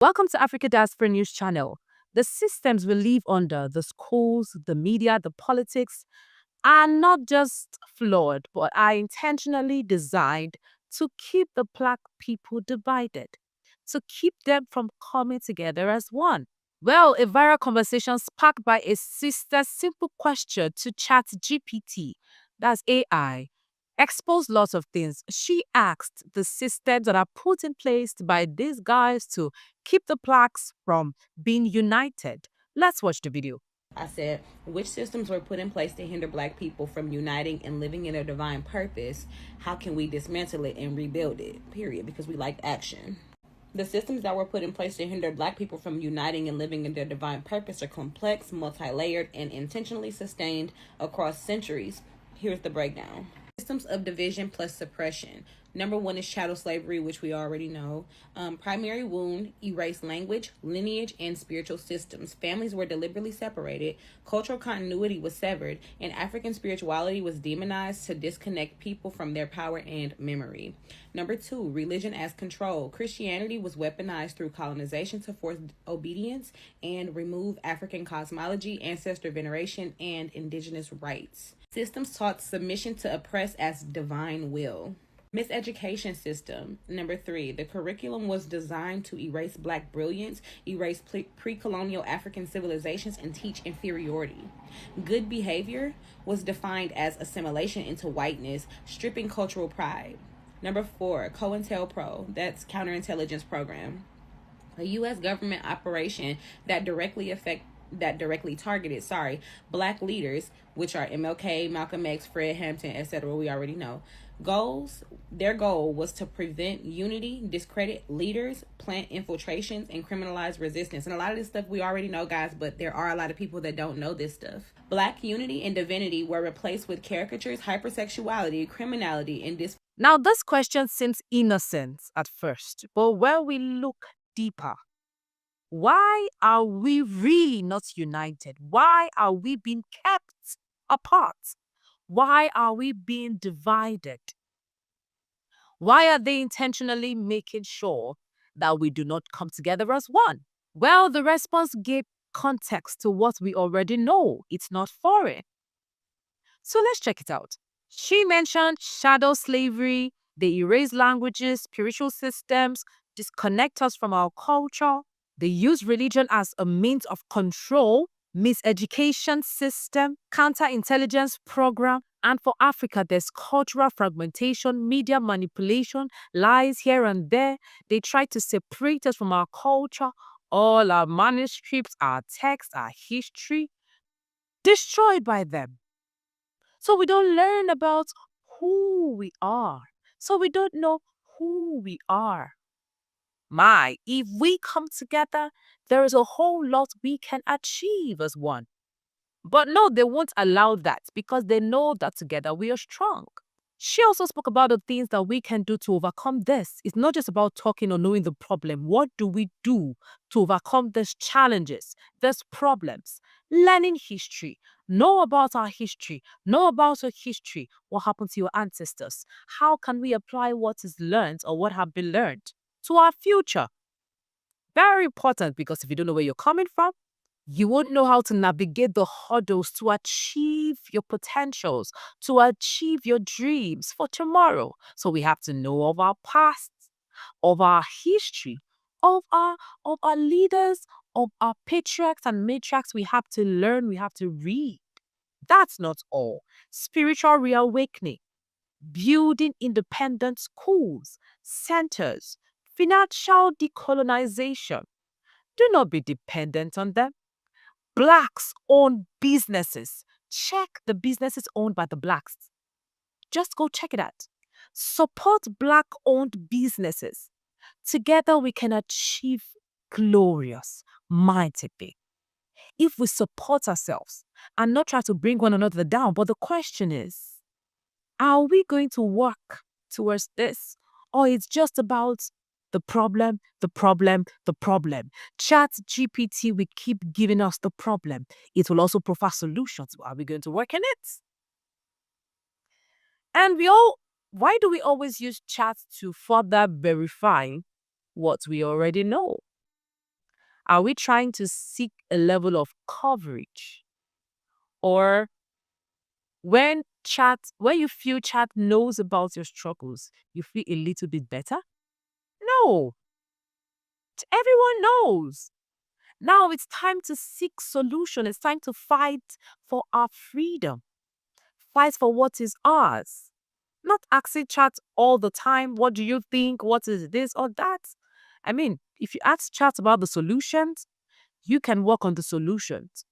Welcome to Africa Diaspora News Channel. The systems we live under, the schools, the media, the politics, are not just flawed, but are intentionally designed to keep the black people divided, to keep them from coming together as one. Well, a viral conversation sparked by a sister's simple question to ChatGPT, that's AI, exposed lots of things. She asked the systems that are put in place by these guys to keep the blacks from being united. Let's watch the video. I said, which systems were put in place to hinder black people from uniting and living in their divine purpose? How can we dismantle it and rebuild it? Period. Because we liked action. The systems that were put in place to hinder black people from uniting and living in their divine purpose are complex, multi layered, and intentionally sustained across centuries. Here's the breakdown. Systems of division plus suppression. Number one is chattel slavery, which we already know. Primary wound, erased language, lineage, and spiritual systems. Families were deliberately separated, cultural continuity was severed, and African spirituality was demonized to disconnect people from their power and memory. Number two, religion as control. Christianity was weaponized through colonization to force obedience and remove African cosmology, ancestor veneration, and indigenous rights. Systems taught submission to oppress as divine will. Miseducation system. Number three, the curriculum was designed to erase black brilliance, erase pre-colonial African civilizations, and teach inferiority. Good behavior was defined as assimilation into whiteness, stripping cultural pride. Number four, COINTELPRO, that's counterintelligence program, a U.S. government operation that directly targeted, black leaders, which are MLK, Malcolm X, Fred Hampton, etc. We already know. Their goal was to prevent unity, discredit leaders, plant infiltrations, and criminalize resistance. And a lot of this stuff we already know, guys, but there are a lot of people that don't know this stuff. Black unity and divinity were replaced with caricatures, hypersexuality, criminality, and Now, this question seems innocent at first, but when we look deeper, why are we really not united? Why are we being kept apart? Why are we being divided? Why are they intentionally making sure that we do not come together as one? Well, the response gave context to what we already know. It's not foreign. So let's check it out. She mentioned shadow slavery, they erase languages, spiritual systems, disconnect us from our culture. They use religion as a means of control, miseducation system, counterintelligence program, and for Africa, there's cultural fragmentation, media manipulation, lies here and there. They try to separate us from our culture, all our manuscripts, our texts, our history, destroyed by them. So we don't learn about who we are. So we don't know who we are. If we come together, there is a whole lot we can achieve as one. But no, they won't allow that because they know that together we are strong. She also spoke about the things that we can do to overcome this. It's not just about talking or knowing the problem. What do we do to overcome these challenges, these problems? Learning history. Know about our history. Know about your history. What happened to your ancestors? How can we apply what is learned or what have been learned to our future? Very important because if you don't know where you're coming from, you won't know how to navigate the hurdles to achieve your potentials, to achieve your dreams for tomorrow. So we have to know of our past, of our history, of our leaders, of our patriarchs and matriarchs. We have to learn, we have to read. That's not all. Spiritual reawakening, building independent schools, centers, financial decolonization. Do not be dependent on them. Blacks own businesses. Check the businesses owned by the blacks. Just go check it out. Support black owned businesses. Together we can achieve glorious, mighty things. If we support ourselves and not try to bring one another down, but the question is, are we going to work towards this? Or it's just about the problem, the problem, the problem. Chat GPT will keep giving us the problem. It will also provide solutions. Are we going to work in it? And why do we always use chat to further verify what we already know? Are we trying to seek a level of coverage? Or when you feel chat knows about your struggles, you feel a little bit better? No, everyone knows. Now it's time to seek solution. It's time to fight for our freedom. Fight for what is ours. Not asking chat all the time, what do you think? What is this or that? I mean, if you ask chat about the solutions, you can work on the solutions.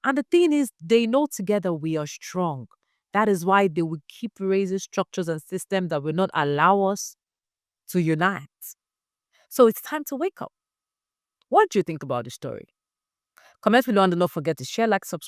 And the thing is, they know together we are strong. That is why they will keep raising structures and systems that will not allow us to unite. So it's time to wake up. What do you think about the story? Comment below and do not forget to share, like, subscribe.